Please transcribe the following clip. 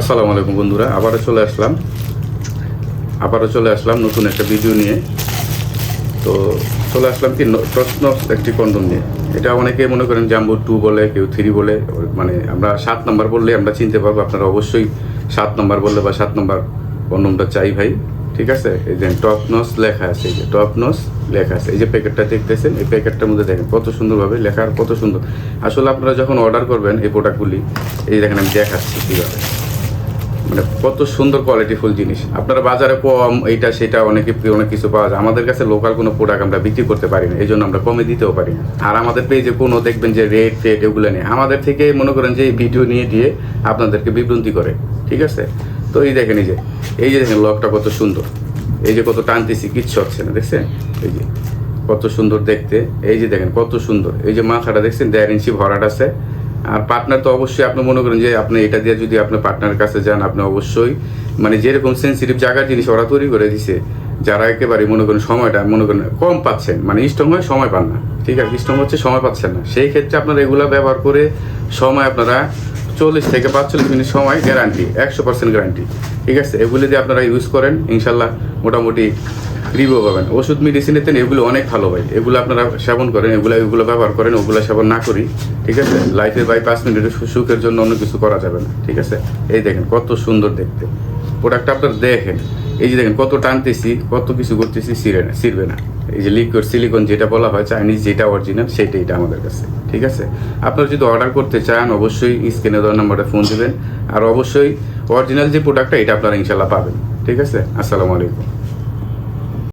আসসালামু আলাইকুম বন্ধুরা, আবারও চলে আসলাম নতুন একটা ভিডিও নিয়ে। তো চলে আসলাম কি প্রশ্ন একটি কন্ডম নিয়ে। এটা অনেকে মনে করেন জাম্বো 2 বলে, কেউ 3 বলে, মানে আমরা 7 নাম্বার বললে আমরা চিনতে পারবো। আপনারা অবশ্যই 7 নাম্বার বললে বা 7 নাম্বার কন্ডমটা চাই ভাই, ঠিক আছে। এই যে টপ নস লেখা আছে, এই যে টপ নস লেখা আছে, এই যে প্যাকেটটা দেখতেছেন, এই প্যাকেটটার মধ্যে দেখেন কত সুন্দরভাবে লেখা, আর কত সুন্দর। আসলে আপনারা যখন অর্ডার করবেন এই প্রোডাক্টগুলি, এই দেখেন আমি দেখাচ্ছি কীভাবে, মানে কত সুন্দর কোয়ালিটিফুল জিনিস। আপনারা বাজারে কম এইটা সেটা অনেক কিছু পাওয়া যায়, আমাদের কাছে লোকাল কোনো প্রোডাক্ট আমরা বিক্রি করতে পারি না, এই জন্য আমরা কমে দিতেও পারি না। আর আমাদের পেজে কোনো দেখবেন যে রেট ফেট এগুলো নেই, আমাদের থেকে মনে করেন যে এই ভিডিও নিয়ে দিয়ে আপনাদেরকে বিভ্রান্তি করে, ঠিক আছে। তো এই দেখেন, এই যে দেখেন লকটা কত সুন্দর, এই যে কত টানতেছি কিচ্ছু হচ্ছে না, দেখছেন এই যে কত সুন্দর দেখতে। এই যে দেখেন কত সুন্দর, এই যে মাথাটা দেখছেন 1.5 ইঞ্চি ভরাট আছে। আর পার্টনার তো অবশ্যই আপনি মনে করেন যে আপনি এটা দিয়ে যদি আপনার পার্টনারের কাছে যান, আপনি অবশ্যই মানে যেরকম সেন্সিটিভ জায়গার জিনিস ওরা তৈরি করে দিছে, যারা একেবারে মনে করেন সময়টা মনে করেন কম পাচ্ছেন, মানে স্ট্রং হয়ে সময় পান না, ঠিক আছে, স্ট্রং হচ্ছে সময় পাচ্ছেন না, সেই ক্ষেত্রে আপনারা এগুলো ব্যবহার করে সময় আপনারা 40 থেকে 45 মিনিট সময় গ্যারান্টি, 100% গ্যারান্টি, ঠিক আছে। এগুলি দিয়ে আপনারা ইউজ করেন, ইনশাল্লাহ মোটামুটি রিভিউ পাবেন। ওষুধ মেডিসিনের তেন এগুলো অনেক ভালো ভাই, এগুলো আপনারা সেবন করেন, এগুলো ব্যবহার করেন, ওগুলো সেবন না করি, ঠিক আছে। লাইফে ভাই 5 মিনিটের সুখের জন্য অন্য কিছু করা যাবে না, ঠিক আছে। এই দেখেন কত সুন্দর দেখতে প্রোডাক্টটা, আপনারা দেখেন, এই যে দেখেন কত টানতেছি, কত কিছু করতেছি, ছিঁড়বে না। এই যে লিকুইড সিলিকন যেটা বলা হয়, চাইনিজ যেটা অরিজিনাল সেইটা এটা আমাদের কাছে, ঠিক আছে। আপনারা যদি অর্ডার করতে চান অবশ্যই স্ক্রিনে দেওয়া নাম্বারে ফোন দেবেন, আর অবশ্যই অরিজিনাল যে প্রোডাক্টটা এটা আপনারা ইনশাল্লাহ পাবেন, ঠিক আছে। আসসালামু আলাইকুম।